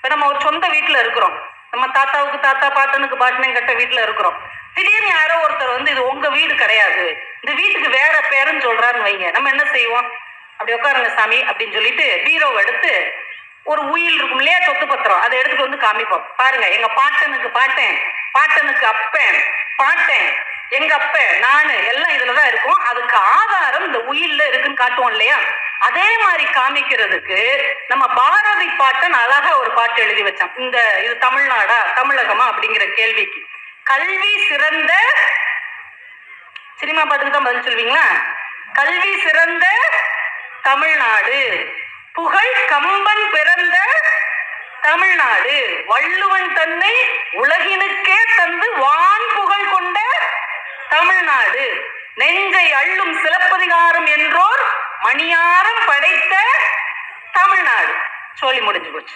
இப்ப நம்ம ஒரு சொந்த வீட்டுல இருக்கிறோம், நம்ம தாத்தாவுக்கு தாத்தா பாட்டனுக்கு பாட்டனை கட்ட வீட்டுல இருக்கிறோம். திடீர்னு யாரோ ஒருத்தர் வந்து இது உங்க வீடு கிடையாது, இந்த வீட்டுக்கு வேற பேருன்னு சொல்றாருன்னு வைங்க, நம்ம என்ன செய்வோம்? அப்படி உட்காருங்க சாமி அப்படின்னு சொல்லிட்டு பீரோவை எடுத்து ஒரு உயில் இருக்கும் இல்லையா, சொத்து பத்திரம், அதை எடுத்துட்டு வந்து காமிப்போம். பாருங்க, எங்க பாட்டனுக்கு பாட்டேன், பாட்டனுக்கு அப்பேன், பாட்டேன், எங்க அப்ப நானு எல்லாம் இதுலதான் இருக்கும், அதுக்கு ஆதாரம் இந்த உயில்ல இருக்குன்னு காட்டுவோம் இல்லையா. அதே மாதிரி காமிக்கிறதுக்கு நம்ம பாரதி பாட்டன் அழகா ஒரு பாட்டு எழுதி வச்சான். இது தமிழ்நாடா தமிழகமா அப்படிங்கிற கேள்விக்கு கல்வி சிறந்த, சினிமா பாட்டுக்கு தான் பதில் சொல்வீங்களா? கல்வி சிறந்த தமிழ்நாடு, புகழ் கம்பன் பிறந்த தமிழ்நாடு, வள்ளுவன் தன்னை உலகினுக்கே தந்து வான் புகழ் கொண்ட தமிழ்நாடு, நெஞ்சை அள்ளும் சிலப்பதிகாரம் என்றோர் மணியாரம் படைத்த தமிழ்நாடு. சொல்லி முடிஞ்சு போச்சு.